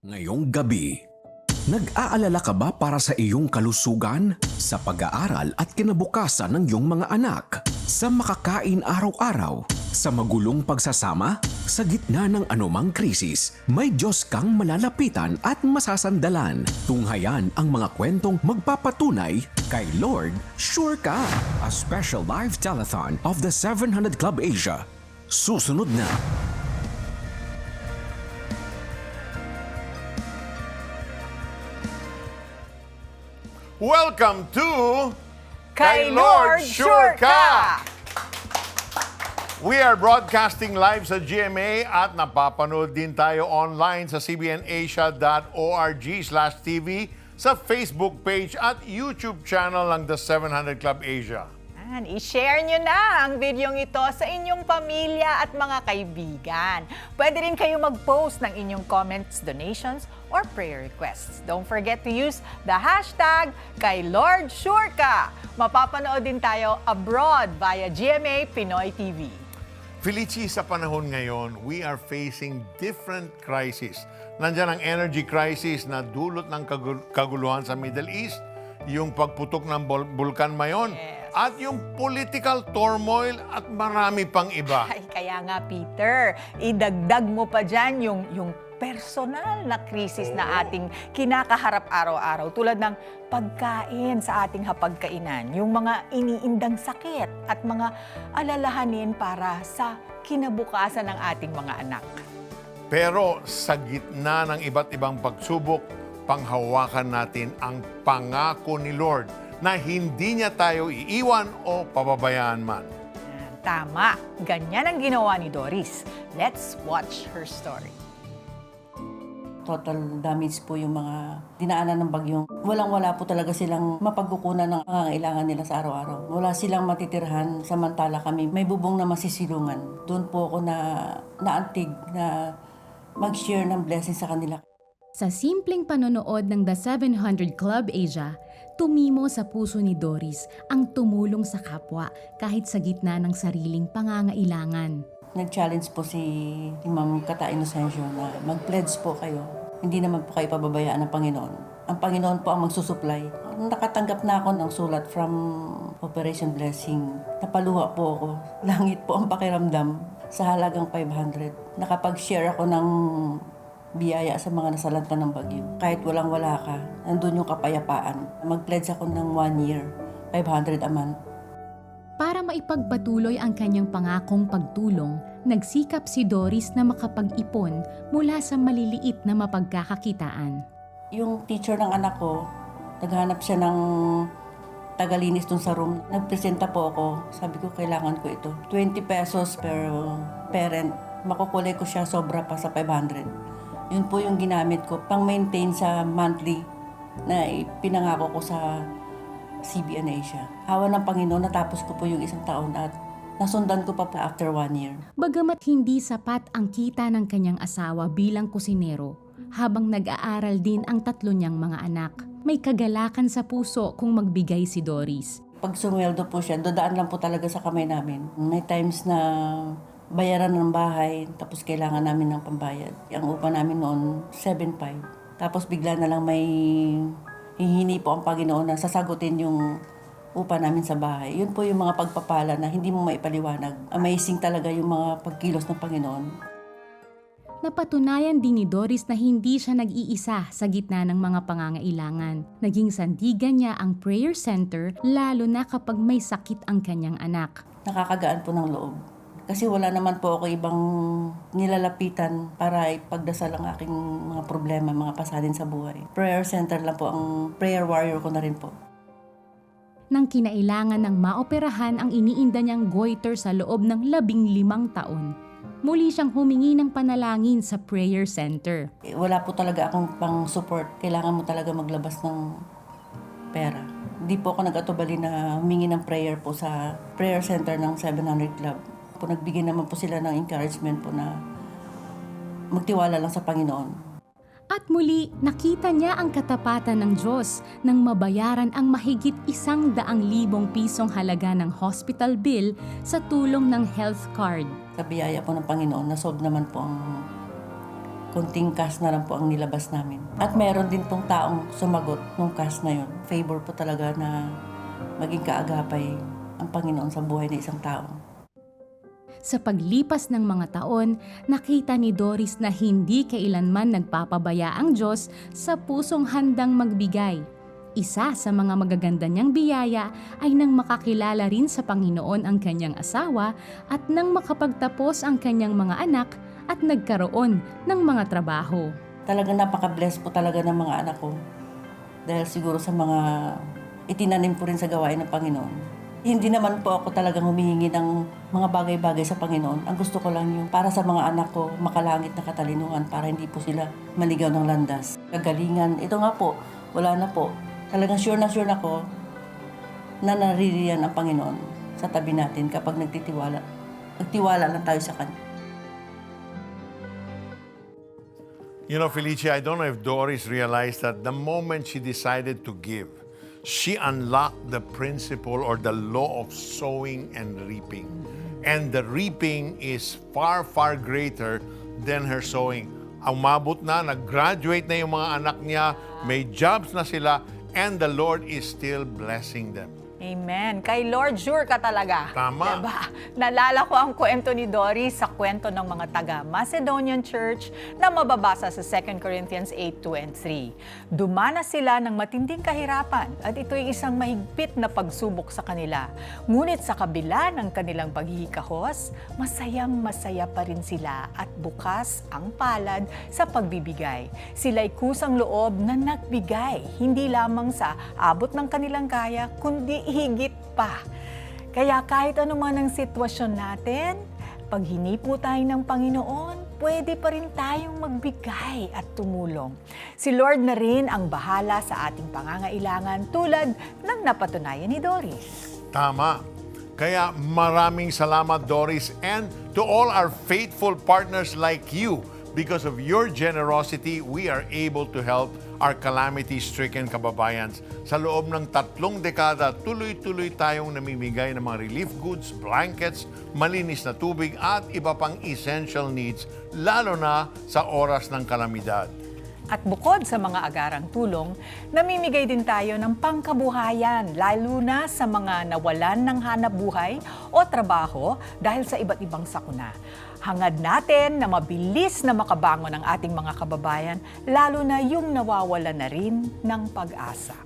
Ngayong gabi, nag-aalala ka ba para sa iyong kalusugan, sa pag-aaral at kinabukasan ng iyong mga anak, sa makakain araw-araw, sa magulong pagsasama? Sa gitna ng anumang krisis, may Diyos kang malalapitan at masasandalan. Tunghayan ang mga kwentong magpapatunay kay Lord Sure Ka. A special live telethon of the 700 Club Asia. Susunod na. Welcome to Kay Lord Sure Ka! We are broadcasting live sa GMA at napapanood din tayo online sa cbnasia.org/tv, sa Facebook page at YouTube channel ng The 700 Club Asia. I-share nyo na ang videong ito sa inyong pamilya at mga kaibigan. Pwede rin kayo mag-post ng inyong comments, donations, or prayer requests. Don't forget to use the hashtag Kay Lord Sure Ka. Mapapanood din tayo abroad via GMA Pinoy TV. Felici, sa panahon ngayon, we are facing different crises. Nandiyan ang energy crisis na dulot ng kaguluhan sa Middle East, yung pagputok ng bulkan Mayon, at yung political turmoil at marami pang iba. Ay, kaya nga Peter, idagdag mo pa dyan yung personal na krisis na ating kinakaharap araw-araw, tulad ng pagkain sa ating hapagkainan, yung mga iniindang sakit at mga alalahanin para sa kinabukasan ng ating mga anak. Pero sa gitna ng iba't ibang pagsubok, panghawakan natin ang pangako ni Lord na hindi niya tayo iiwan o pababayaan man. Tama, ganyan ang ginawa ni Doris. Let's watch her story. Total damage po yung mga dinaanan ng bagyong. Walang-wala po talaga silang mapagkukunan ng pangangailangan nila sa araw-araw. Wala silang matitirhan, samantala kami may bubong na masisilungan. Doon po ako naantig na mag-share ng blessing sa kanila. Sa simpleng panonood ng The 700 Club Asia, tumimo sa puso ni Doris ang tumulong sa kapwa kahit sa gitna ng sariling pangangailangan. Nag-challenge po si Ma'am Kata Inocencio na mag-pledge po kayo. Hindi naman po kayo pababayaan ng Panginoon. Ang Panginoon po ang magsusupply. Nakatanggap na ako ng sulat from Operation Blessing. Napaluha po ako. Langit po ang pakiramdam sa halagang 500. Nakapag-share ako ng biyaya sa mga nasalanta ng bagyo. Kahit walang-wala ka, nandun yung kapayapaan. Mag-pledge ako ng 1 year, 500 a month. Para maipagpatuloy ang kanyang pangakong pagtulong, nagsikap si Doris na makapag-ipon mula sa maliliit na mapagkakakitaan. Yung teacher ng anak ko, naghanap siya ng tagalinis dun sa room. Nagpresenta po ako. Sabi ko, kailangan ko ito. 20 pesos per parent. Makukulay ko siya sobra pa sa 500. Yun po yung ginamit ko pang-maintain sa monthly na pinangako ko sa CBN Asia. Awa ng Panginoon, natapos ko po yung isang taon at nasundan ko pa po after 1 year. Bagamat hindi sapat ang kita ng kanyang asawa bilang kusinero, habang nag-aaral din ang tatlo niyang mga anak, may kagalakan sa puso kung magbigay si Doris. Pag sumweldo po siya, dodaan lang po talaga sa kamay namin. May times na bayaran ng bahay, tapos kailangan namin ng pambayad. Ang upa namin noon, 7.5. Tapos bigla na lang may hihini po ang Panginoon na sasagutin yung upa namin sa bahay. Yun po yung mga pagpapala na hindi mo maipaliwanag. Amazing talaga yung mga pagkilos ng Panginoon. Napatunayan din ni Doris na hindi siya nag-iisa sa gitna ng mga pangangailangan. Naging sandigan niya ang prayer center lalo na kapag may sakit ang kanyang anak. Nakakagaan po ng loob. Kasi wala naman po ako ibang nilalapitan para ipagdasal ang aking mga problema, mga pasalin sa buhay. Prayer center lang po, ang prayer warrior ko na rin po. Nang kinailangan ng maoperahan ang iniinda niyang goiter sa loob ng 15 taon, muli siyang humingi ng panalangin sa prayer center. Wala po talaga akong pang-support. Kailangan mo talaga maglabas ng pera. Hindi po ako nag-atubali na humingi ng prayer po sa prayer center ng 700 Club. Nagbigay naman po sila ng encouragement po na magtiwala lang sa Panginoon. At muli, nakita niya ang katapatan ng Diyos nang mabayaran ang mahigit 100,000 pisong halaga ng hospital bill sa tulong ng health card. Sa biyaya po ng Panginoon, nasolve naman po ang kunting cash na lang po ang nilabas namin. At meron din pong taong sumagot nung cash na yun. Favor po talaga na maging kaagapay ang Panginoon sa buhay ng isang tao. Sa paglipas ng mga taon, nakita ni Doris na hindi kailanman nagpapabaya ang Diyos sa pusong handang magbigay. Isa sa mga magaganda niyang biyaya ay nang makakilala rin sa Panginoon ang kanyang asawa at nang makapagtapos ang kanyang mga anak at nagkaroon ng mga trabaho. Talagang napaka-bless po talaga ng mga anak ko. Dahil siguro sa mga itinanim po rin sa gawain ng Panginoon. Hindi naman po ako talagang humihingi ng mga bagay-bagay sa Panginoon. Ang gusto ko lang yung para sa mga anak ko, makalangit na katalinuhan para hindi po sila maligaw ng landas. Kagalingan, ito nga po, wala na po. Talagang sure na ako na naririyan ang Panginoon sa tabi natin kapag nagtitiwala. Nagtiwala lang tayo sa Kanya. You know, Felicia, I don't know if Doris realized that the moment she decided to give, she unlocked the principle or the law of sowing and reaping. And the reaping is far, far greater than her sowing. Umabot na, nag-graduate na yung mga anak niya, may jobs na sila, and the Lord is still blessing them. Amen. Kay Lord, sure ka talaga. Tama. Diba? Nalala ko ang kwento ni Doris sa kwento ng mga taga-Macedonian Church na mababasa sa 2 Corinthians 8:2 and 3. Dumanas sila ng matinding kahirapan at ito'y isang mahigpit na pagsubok sa kanila. Ngunit sa kabila ng kanilang paghihikahos, masayang-masaya pa rin sila at bukas ang palad sa pagbibigay. Sila'y kusang loob na nagbigay, hindi lamang sa abot ng kanilang kaya, kundi higit pa. Kaya kahit anuman ang sitwasyon natin, pag hinipo tayo ng Panginoon, pwede pa rin tayong magbigay at tumulong. Si Lord na rin ang bahala sa ating pangangailangan tulad ng napatunayan ni Doris. Tama. Kaya maraming salamat, Doris, and to all our faithful partners like you. Because of your generosity, we are able to help our calamity-stricken kababayans. Sa loob ng 3 dekada, tuloy-tuloy tayong namimigay ng mga relief goods, blankets, malinis na tubig at iba pang essential needs, lalo na sa oras ng kalamidad. At bukod sa mga agarang tulong, namimigay din tayo ng pangkabuhayan, lalo na sa mga nawalan ng hanap buhay o trabaho dahil sa iba't ibang sakuna. Hangad natin na mabilis na makabangon ang ating mga kababayan, lalo na yung nawawala na rin ng pag-asa.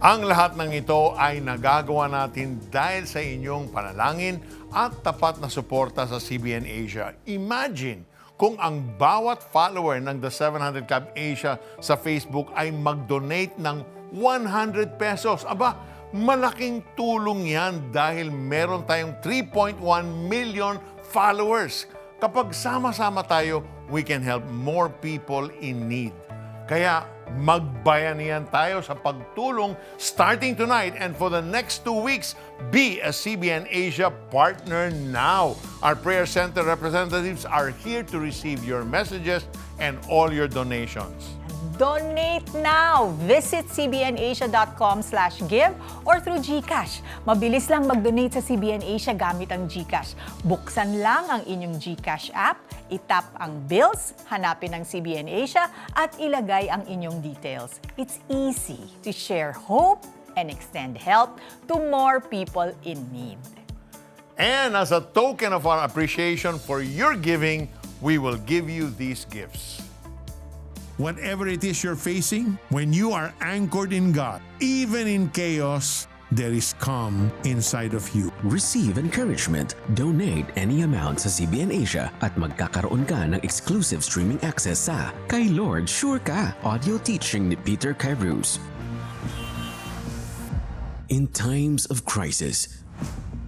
Ang lahat ng ito ay nagagawa natin dahil sa inyong panalangin at tapat na suporta sa CBN Asia. Imagine kung ang bawat follower ng The 700 Club Asia sa Facebook ay mag-donate ng 100 pesos. Aba, malaking tulong yan dahil meron tayong 3.1 million followers. Kapag sama-sama tayo, we can help more people in need. Kaya magbayanihan tayo sa pagtulong starting tonight and for the next 2 weeks, be a CBN Asia partner now. Our prayer center representatives are here to receive your messages and all your donations. Donate now! Visit cbnasia.com/give or through GCash. Mabilis lang mag-donate sa CBN Asia gamit ang GCash. Buksan lang ang inyong GCash app, itap ang bills, hanapin ang CBN Asia at ilagay ang inyong details. It's easy to share hope and extend help to more people in need. And as a token of our appreciation for your giving, we will give you these gifts. Whatever it is you're facing, when you are anchored in God, even in chaos, there is calm inside of you. Receive encouragement. Donate any amount sa CBN Asia at magkakaroon ka ng exclusive streaming access sa Kay Lord Sure Ka audio teaching ni Peter Kairos. In times of crisis,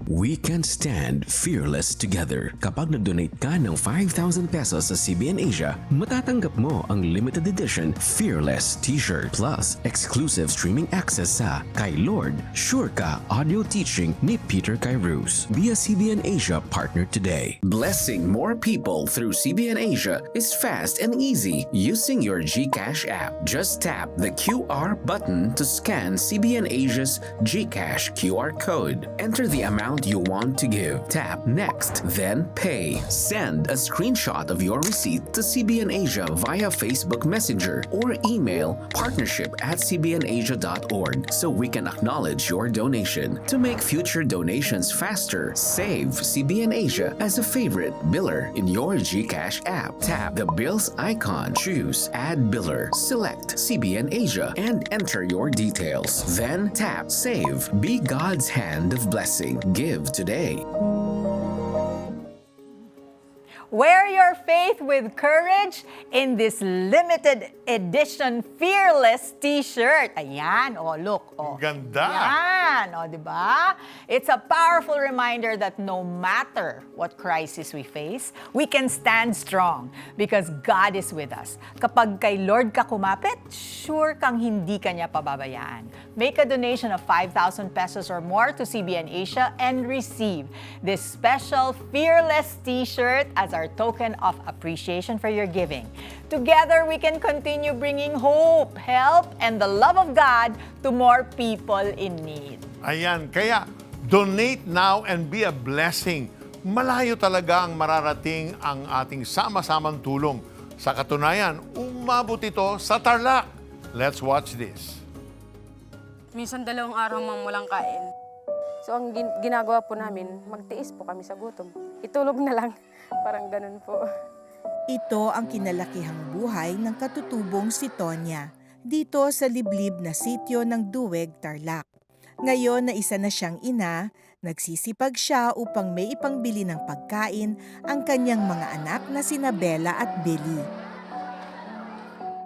we can stand fearless together. Kapag nag-donate ka ng 5,000 pesos sa CBN Asia, matatanggap mo ang limited edition Fearless t-shirt plus exclusive streaming access sa Kay Lord Sure Ka audio teaching ni Peter Kairos. Be a CBN Asia partner today. Blessing more people through CBN Asia is fast and easy using your GCash app. Just tap the QR button to scan CBN Asia's GCash QR code. Enter the amount amount you want to give. Tap Next, then Pay. Send a screenshot of your receipt to CBN Asia via Facebook Messenger or email partnership@cbnasia.org so we can acknowledge your donation. To make future donations faster, save CBN Asia as a favorite biller in your GCash app. Tap the bills icon, choose Add Biller, select CBN Asia, and enter your details. Then tap Save. Be God's hand of blessing. Give today. Wear your faith with courage in this limited edition Fearless t-shirt. Ayan, oh look. Oh. Ganda. Yan, oh, di ba? It's a powerful reminder that no matter what crisis we face, we can stand strong because God is with us. Kapag kay Lord ka kumapit, sure kang hindi ka niya pababayaan. Make a donation of 5,000 pesos or more to CBN Asia and receive this special Fearless t-shirt as our token of appreciation for your giving. Together, we can continue bringing hope, help, and the love of God to more people in need. Ayan, kaya donate now and be a blessing. Malayo talaga ang mararating ang ating sama-samang tulong. Sa katunayan, umabot ito sa Tarlac. Let's watch this. Minsan 2 araw mang walang kain. So ang ginagawa po namin, magtiis po kami sa gutom. Itulog na lang, parang ganun po. Ito ang kinalakihang buhay ng katutubong si Tonya dito sa liblib na sitio ng Duweg, Tarlac. Ngayon na isa na siyang ina, nagsisipag siya upang may ipangbili ng pagkain ang kanyang mga anak na sina Bella at Billy.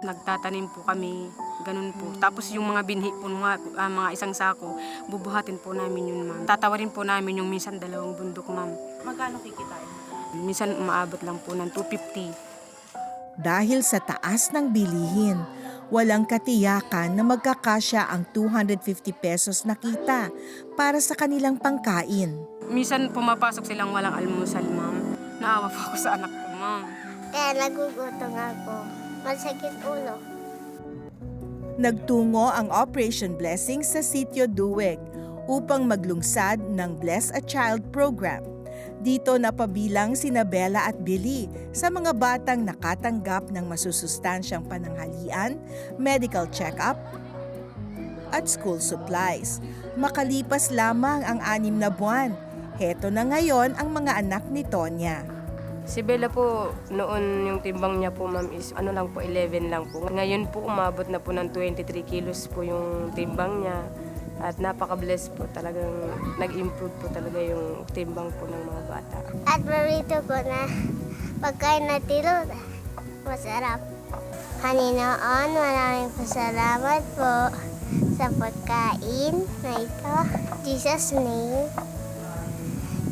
Nagtatanim po kami, ganun po. Tapos yung mga binhi po, mga isang sako, bubuhatin po namin yun, ma'am. Tatawarin po namin yung minsan 2 bundok, ma'am. Magkano kikitain? Minsan umaabot lang po ng 250. Dahil sa taas ng bilihin, walang katiyakan na magkakasya ang 250 pesos na kita para sa kanilang pangkain. Minsan pumapasok silang walang almusal, ma'am. Naawa po ako sa anak ko, ma'am. Kaya nagugutom ako. Masakit ulo. Nagtungo ang Operation Blessing sa sitio Duweg upang maglungsad ng Bless a Child program. Dito napabilang sina Bella at Billy sa mga batang nakatanggap ng masusustansyang pananghalian, medical check-up, at school supplies. Makalipas lamang ang 6 na buwan, heto na ngayon ang mga anak ni Tonya. Si Bella po, noon yung timbang niya po, ma'am, is 11 lang po. Ngayon po, umabot na po ng 23 kilos po yung timbang niya. At napaka-bless po, talagang nag-improve po talaga yung timbang po ng mga bata. At marito ko na pagkain na tilo, masarap. Kaninoon, maraming pasalamat po sa pagkain na ito. Jesus' name,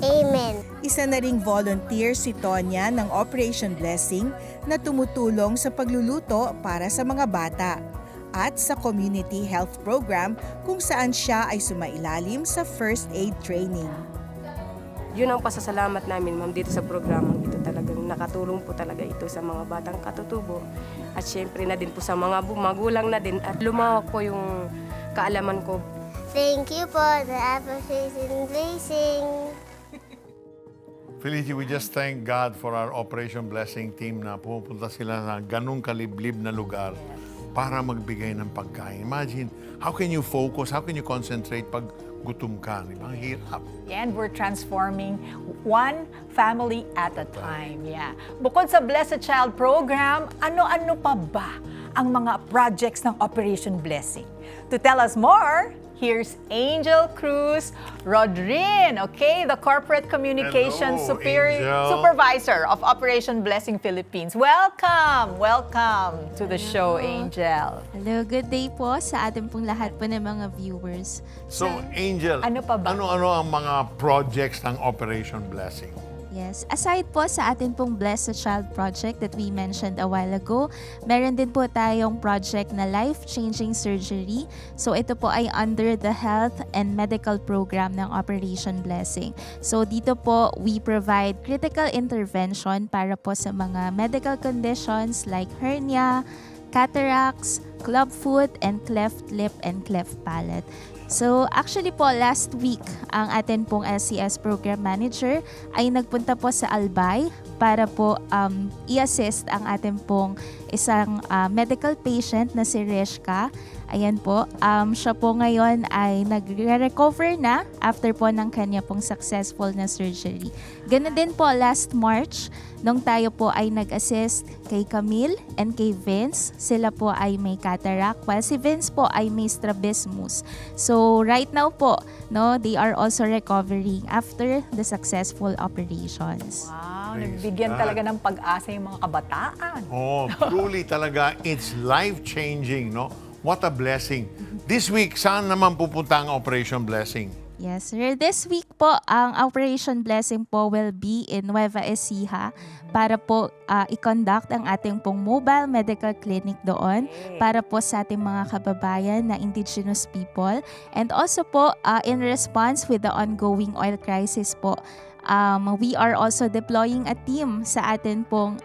Amen. Isa na ring volunteer si Tonya ng Operation Blessing na tumutulong sa pagluluto para sa mga bata at sa community health program kung saan siya ay sumailalim sa first aid training. Yun ang pasasalamat namin, ma'am, dito sa programang ito. Talagang nakatulong po talaga ito sa mga batang katutubo. At syempre na din po sa mga magulang na din. At lumawak po yung kaalaman ko. Thank you po, the appreciation blessing. Felicie, we just thank God for our Operation Blessing team na pupunta sila sa ganung kaliblib na lugar para magbigay ng pagkain. Imagine, how can you focus, how can you concentrate pag gutom ka? Ang hirap. And we're transforming one family at a time. Yeah. Bukod sa Bless a Child program, ano-ano pa ba ang mga projects ng Operation Blessing? To tell us more, here's Angel Cruz Rodrin, okay? The Corporate Communications Hello, Angel. Supervisor of Operation Blessing Philippines. Welcome! Welcome to the show, Angel. Hello, good day po sa ating pong lahat po ng mga viewers. So, Angel, Ano pa ba? ano-ano ang mga projects ng Operation Blessing? Yes, aside po sa ating pong Bless a Child project that we mentioned a while ago, meron din po tayong project na life-changing surgery. So ito po ay under the health and medical program ng Operation Blessing. So dito po, we provide critical intervention para po sa mga medical conditions like hernia, cataracts, clubfoot, and cleft lip and cleft palate. So actually po last week ang atin pong LCS Program Manager ay nagpunta po sa Albay para po i-assist ang atin pong isang medical patient na si Reshka. Ayan po, siya po ngayon ay nagre-recover na after po ng kanya pong successful na surgery. Ganun din po last March, nung tayo po ay nag-assist kay Camille and kay Vince. Sila po ay may cataract while si Vince po ay may strabismus. So right now po, no, they are also recovering after the successful operations. Wow, Praise nagbigyan God. talaga ng pag-asa yung mga kabataan. Oh, truly talaga, it's life-changing, no? What a blessing. This week, saan naman pupunta ang Operation Blessing? Yes, sir. This week po, ang Operation Blessing po will be in Nueva Ecija para po i-conduct ang ating pong mobile medical clinic doon para po sa ating mga kababayan na indigenous people. And also po, in response with the ongoing oil crisis po, we are also deploying a team sa atin pong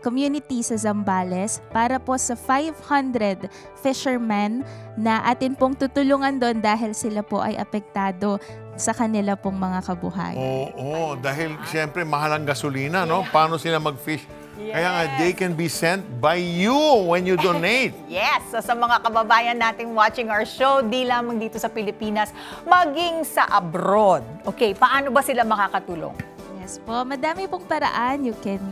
community sa Zambales para po sa 500 fishermen na atin pong tutulungan doon dahil sila po ay apektado sa kanila pong mga kabuhayan. Oo, dahil siyempre mahal ang gasolina, no? Paano sila mag-fish? Kaya nga, they can be sent by you when you donate. Yes, so sa mga kababayan nating watching our show, di lamang dito sa Pilipinas, maging sa abroad. Okay, paano ba sila makakatulong? Yes po, madami pong paraan. You can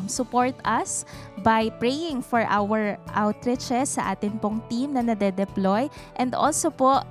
support us by praying for our outreaches sa atin pong team na nade-deploy and also po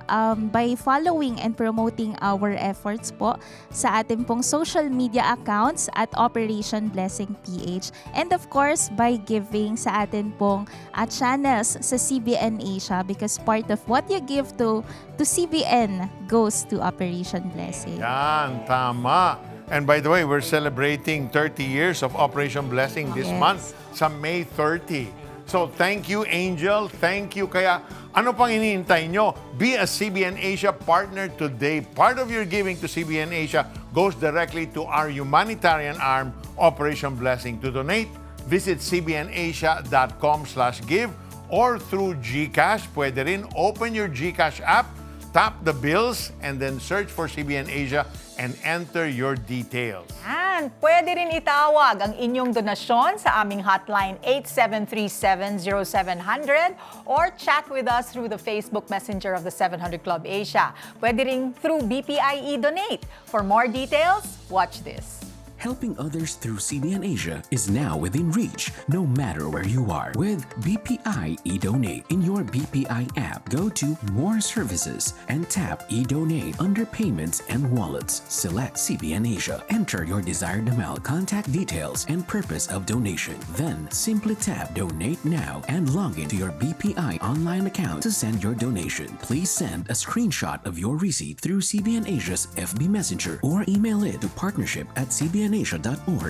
by following and promoting our efforts po sa atin pong social media accounts at Operation Blessing PH and of course by giving sa atin pong channels sa CBN Asia because part of what you give to CBN goes to Operation Blessing. Yan, tama. And by the way, we're celebrating 30 years of Operation Blessing this Yes. month sa May 30. So thank you, Angel. Thank you. Kaya ano pang iniintay nyo? Be a CBN Asia partner today. Part of your giving to CBN Asia goes directly to our humanitarian arm, Operation Blessing. To donate, visit cbnasia.com/give or through GCash. Pwede rin open your GCash app, tap the bills, and then search for CBN Asia and enter your details. Yan, pwede rin itawag ang inyong donasyon sa aming hotline 8737-0700 or chat with us through the Facebook Messenger of the 700 Club Asia. Pwede rin through BPI eDonate. For more details, watch this. Helping others through CBN Asia is now within reach, no matter where you are. With BPI eDonate in your BPI app, go to More Services and tap eDonate under Payments and Wallets. Select CBN Asia. Enter your desired amount, contact details, and purpose of donation. Then, simply tap Donate Now and log into your BPI online account to send your donation. Please send a screenshot of your receipt through CBN Asia's FB Messenger or email it to partnership@cbnasia.org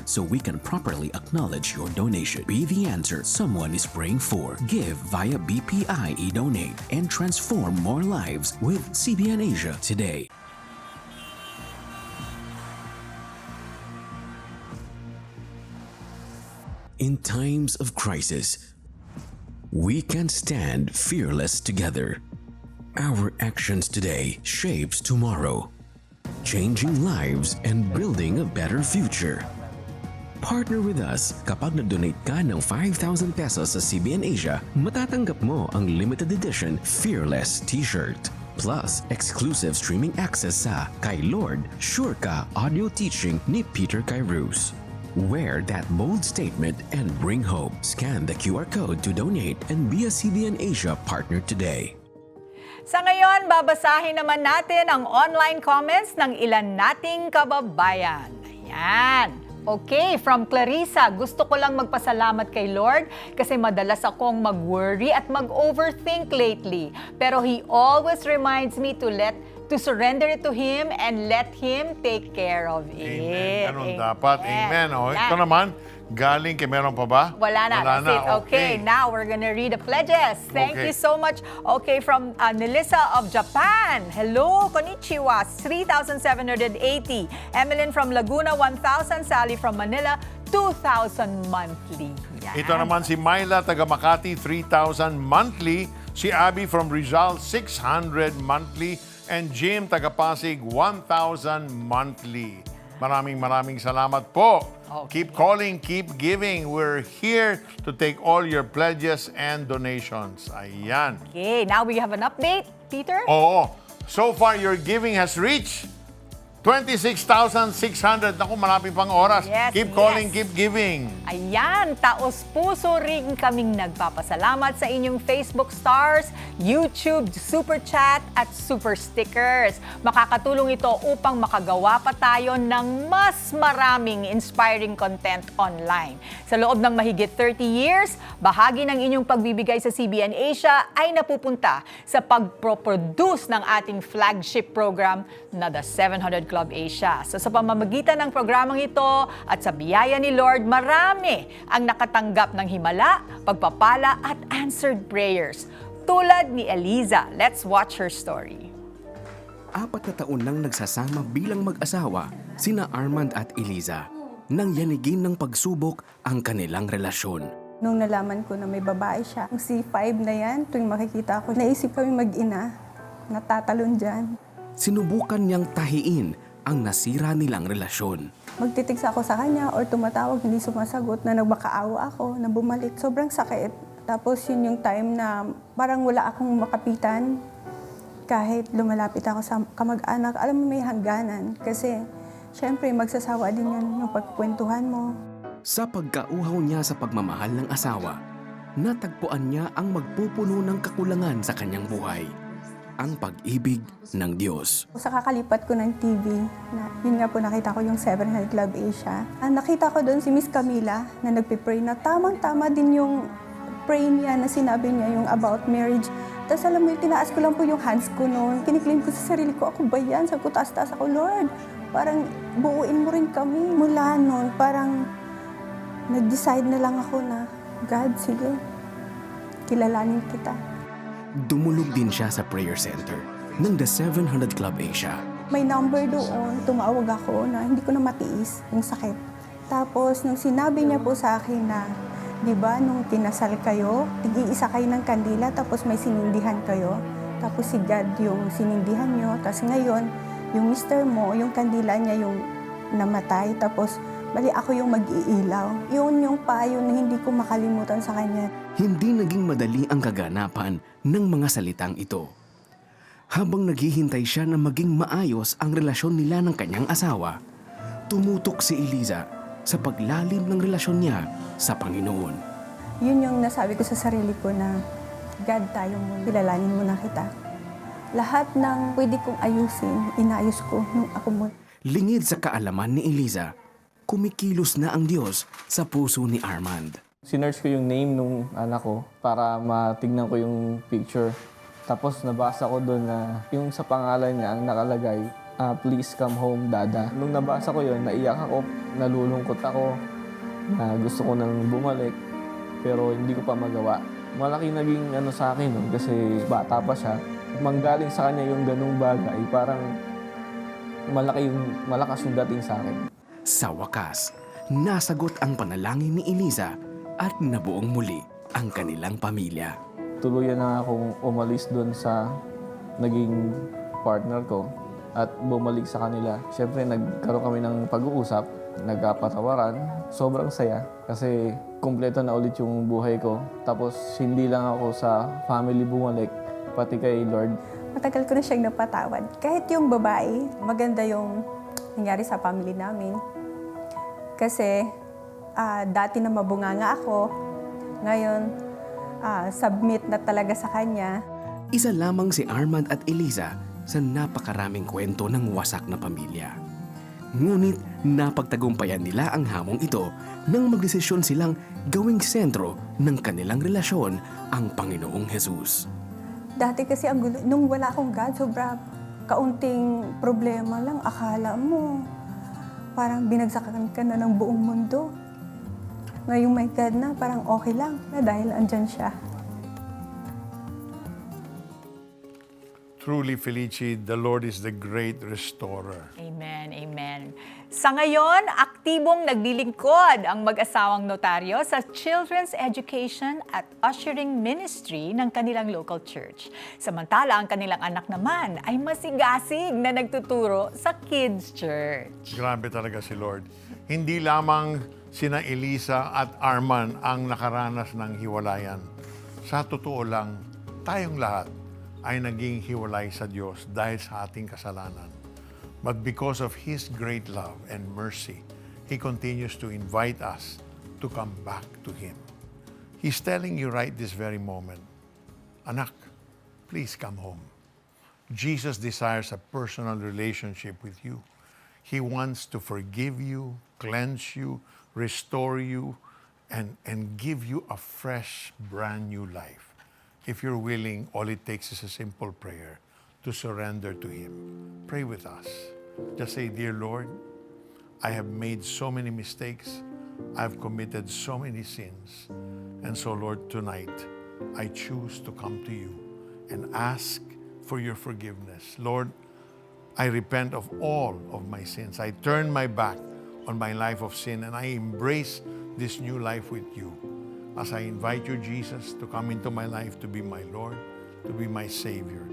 so we can properly acknowledge your donation. Be the answer someone is praying for. Give via BPI eDonate and transform more lives with CBN Asia today. In times of crisis, we can stand fearless together. Our actions today shapes tomorrow, changing lives and building a better future. Partner with us. Kapag nag-donate ka ng 5,000 pesos sa CBN Asia, matatanggap mo ang limited edition Fearless t-shirt. Plus, exclusive streaming access sa Kay Lord, Sure Ka audio teaching ni Peter Kairos. Wear that bold statement and bring hope. Scan the QR code to donate and be a CBN Asia partner today. Sa ngayon, babasahin naman natin ang online comments ng ilan nating kababayan. Ayan. Okay, from Clarissa, gusto ko lang magpasalamat kay Lord kasi madalas akong mag-worry at mag-overthink lately. Pero He always reminds me to surrender it to Him and let Him take care of it. Amen. Ganun dapat. Amen. O, ito naman, galing kay meron pa ba? Wala na. That's it. Okay, now we're gonna read the pledges. Thank you so much. Okay, from Nelissa of Japan. Hello, konnichiwa. 3,780. Emmeline from Laguna, 1,000. Sally from Manila, 2,000 monthly. Yan. Ito naman si Myla, taga Makati, 3,000 monthly. Si Abby from Rizal, 600 monthly. And Jim Tagapasig, 1,000 monthly. Maraming salamat po. Keep calling, keep giving. We're here to take all your pledges and donations. Ayan. Okay, now we have an update, Peter. Oo. So far, your giving has reached 26,600. Naku, malapit pang oras. Yes, Keep calling, yes. keep giving. Ayan, taos-puso rin kaming nagpapasalamat sa inyong Facebook stars, YouTube Super Chat at Super Stickers. Makakatulong ito upang makagawa pa tayo ng mas maraming inspiring content online. Sa loob ng mahigit 30 years, bahagi ng inyong pagbibigay sa CBN Asia ay napupunta sa pagproproduce ng ating flagship program na The 700 Club Asia. So sa pamamagitan ng programang ito at sa biyaya ni Lord, marami ang nakatanggap ng himala, pagpapala at answered prayers. Tulad ni Eliza. Let's watch her story. 4 na taon nang nagsasama bilang mag-asawa, sina Armand at Eliza. Nang yanigin ng pagsubok ang kanilang relasyon. Nung nalaman ko na may babae siya, ang C5 na yan, tuwing makikita ko, naisip kami mag-ina, natatalon dyan. Sinubukan niyang tahiin ang nasira nilang relasyon. Magtitigsa ako sa kanya or tumatawag, hindi sumasagot, na nagmakaawa ako, na bumalik. Sobrang sakit. Tapos yun yung time na parang wala akong makapitan. Kahit lumalapit ako sa kamag-anak, alam mo may hangganan. Kasi syempre magsasawa din yan yung pagkwentuhan mo. Sa pagkauhaw niya sa pagmamahal ng asawa, natagpuan niya ang magpupuno ng kakulangan sa kanyang buhay. Ang pag-ibig ng Diyos. Sa kakalipat ko ng TV, yun nga po nakita ko yung 700 Club Asia. Nakita ko doon si Miss Camila na nagpipray na tamang-tama din yung pray niya na sinabi niya yung about marriage. Tapos alam mo, tinaas ko lang po yung hands ko noon. Kiniklaim ko sa sarili ko, ako ba yan? Sabi ko, taas-taas ako, Lord. Parang buuin mo rin kami. Mula noon, parang nag-decide na lang ako na, God, sige, kilalanin kita. Dumulog din siya sa prayer center ng The 700 Club Asia. May number doon, tumawag ako na hindi ko na matiis yung sakit. Tapos nung sinabi niya po sa akin na, di ba nung kinasal kayo, tig-iisa kayo ng kandila tapos may sinindihan kayo. Tapos si God yung sinindihan niyo. Tapos ngayon, yung mister mo, yung kandila niya yung namatay. Tapos bali ako yung mag-iilaw. Yun yung payo na hindi ko makalimutan sa kanya. Hindi naging madali ang kaganapan ng mga salitang ito. Habang naghihintay siya na maging maayos ang relasyon nila ng kanyang asawa, tumutok si Eliza sa paglalim ng relasyon niya sa Panginoon. Yun yung nasabi ko sa sarili ko na, God, tayo mo, kilalanin mo na kita. Lahat ng pwede kong ayusin, inayos ko nung ako mo. Lingid sa kaalaman ni Eliza, kumikilos na ang Diyos sa puso ni Armand. Sinearch ko yung name nung anak ko para matignan ko yung picture. Tapos nabasa ko doon na yung sa pangalan niya ang nakalagay, please come home, Dada. Nung nabasa ko yun, naiyak ako, nalulungkot ako, na gusto ko nang bumalik, pero hindi ko pa magawa. Malaki naging sa akin nun, kasi bata pa siya. Manggaling sa kanya yung ganung bagay, parang malakas yung dating sa akin. Sa wakas, nasagot ang panalangin ni Eliza at nabuong muli ang kanilang pamilya. Tuluyan na akong umalis doon sa naging partner ko at bumalik sa kanila. Siyempre, nagkaroon kami ng pag-uusap, nagkapatawaran. Sobrang saya kasi kumpleto na ulit yung buhay ko. Tapos, hindi lang ako sa family bumalik, pati kay Lord. Matagal ko na siyang napatawad. Kahit yung babae, maganda yung nangyari sa family namin. Kasi dati na mabunganga ako, ngayon submit na talaga sa kanya. Isa lamang si Armand at Eliza sa napakaraming kwento ng wasak na pamilya. Ngunit napagtagumpayan nila ang hamong ito nang magdesisyon silang gawing sentro ng kanilang relasyon ang Panginoong Jesus. Dati kasi ang gulo, nung wala akong God, sobra kaunting problema lang. Akala mo, parang binagsakan ka na ng buong mundo. Ngayong may God na, parang okay lang na dahil andyan siya. Truly, Felici, the Lord is the great restorer. Amen, amen. Sa ngayon, aktibong naglilingkod ang mag-asawang notaryo sa Children's Education at Ushering Ministry ng kanilang local church. Samantala, ang kanilang anak naman ay masigasig na nagtuturo sa kids' church. Grabe talaga si Lord. Hindi lamang sina Elisa at Arman ang nakaranas ng hiwalayan. Sa totoo lang, tayong lahat ay naging hiwalay sa Diyos dahil sa ating kasalanan. But because of His great love and mercy, He continues to invite us to come back to Him. He's telling you right this very moment, Anak, please come home. Jesus desires a personal relationship with you. He wants to forgive you, cleanse you, restore you, and give you a fresh, brand new life. If you're willing, all it takes is a simple prayer to surrender to Him. Pray with us. Just say, Dear Lord, I have made so many mistakes. I've committed so many sins. And so, Lord, tonight, I choose to come to you and ask for your forgiveness. Lord, I repent of all of my sins. I turn my back on my life of sin and I embrace this new life with you. As I invite you, Jesus, to come into my life, to be my Lord, to be my Savior.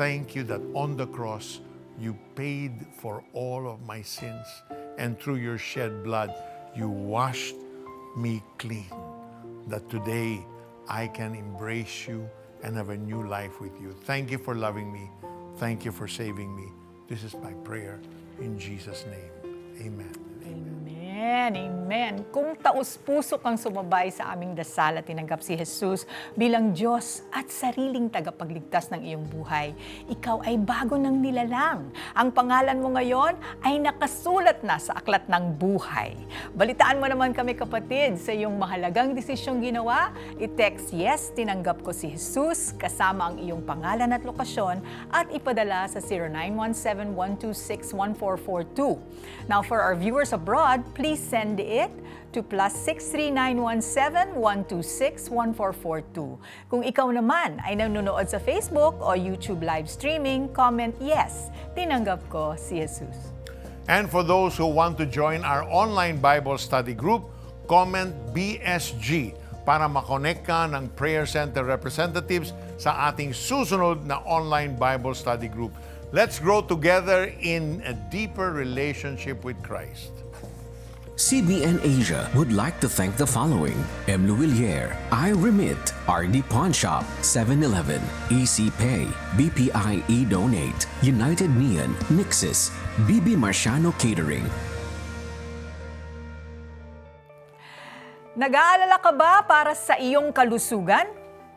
Thank you that on the cross, you paid for all of my sins. And through your shed blood, you washed me clean. That today, I can embrace you and have a new life with you. Thank you for loving me. Thank you for saving me. This is my prayer in Jesus' name. Amen. Amen, amen. Kung taus-puso kang sumabay sa aming dasal at tinanggap si Jesus bilang Diyos at sariling tagapagligtas ng iyong buhay, ikaw ay bago ng nilalang. Ang pangalan mo ngayon ay nakasulat na sa aklat ng buhay. Balitaan mo naman kami, kapatid, sa iyong mahalagang desisyong ginawa. I-text yes, tinanggap ko si Jesus, kasama ang iyong pangalan at lokasyon at ipadala sa 0917-126-1442. Now, for our viewers abroad, please send it to +63 917 126 1442. Kung ikaw naman ay nanonood sa Facebook o YouTube live streaming, comment yes, tinanggap ko si Jesus. And for those who want to join our online Bible study group, comment BSG para makonect ka ng Prayer Center representatives sa ating susunod na online Bible study group. Let's grow together in a deeper relationship with Christ. CBN Asia would like to thank the following: M. Luwilier, iRemit, RD Pawn Shop, 7-Eleven, EC Pay, BPI eDonate, United Neon, Nixis, BB Marciano Catering. Nag-aalala ka ba para sa iyong kalusugan?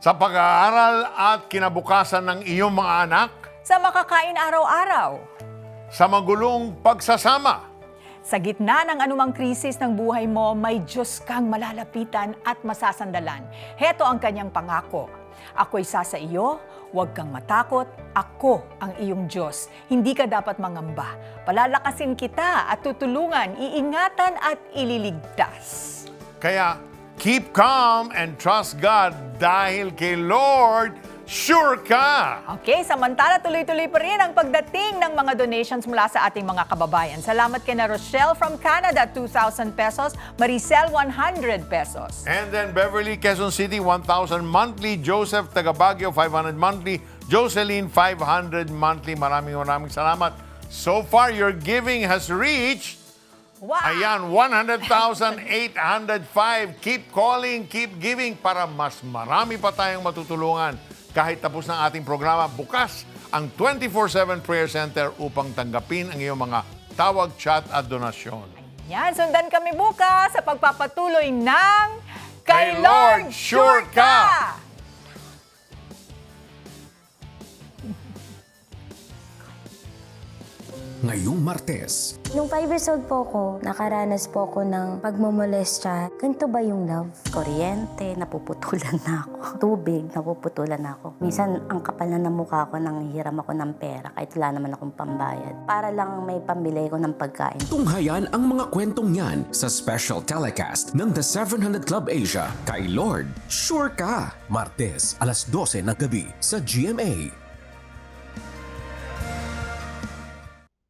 Sa pag-aaral at kinabukasan ng iyong mga anak? Sa makakain araw-araw? Sa magulong pagsasama? Sa gitna ng anumang krisis ng buhay mo, may Diyos kang malalapitan at masasandalan. Heto ang kanyang pangako. Ako'y sa iyo, huwag kang matakot, ako ang iyong Diyos. Hindi ka dapat mangamba. Palalakasin kita at tutulungan, iingatan at ililigtas. Kaya, keep calm and trust God dahil kay Lord, sure ka! Okay, samantala tuloy-tuloy pa rin ang pagdating ng mga donations mula sa ating mga kababayan. Salamat kay na Rochelle from Canada, 2,000 pesos. Maricel, 100 pesos. And then Beverly, Quezon City, 1,000 monthly. Joseph, taga Baguio, 500 monthly. Jocelyn, 500 monthly. Maraming salamat. So far, your giving has reached, wow, ayan, 100,805. Keep calling, keep giving para mas marami pa tayong matutulungan. Kahit tapos ng ating programa, bukas ang 24/7 Prayer Center upang tanggapin ang iyong mga tawag, chat at donasyon. Yan, sundan kami bukas sa pagpapatuloy ng Kay Lord, Sure Ka! Ngayong Martes, Nung 5 years old po ako, nakaranas po ako ng pagmumolestya. Ganito ba yung love? Kuryente, napuputulan na ako. Tubig, napuputulan na ako. Minsan, ang kapal na ng mukha ko nang hiram ako ng pera kahit wala naman akong pambayad. Para lang may pambili ko ng pagkain. tunghayan ang mga kwentong yan sa special telecast ng The 700 Club Asia. Kay Lord, Sure Ka! Martes, alas 12 ng gabi sa GMA.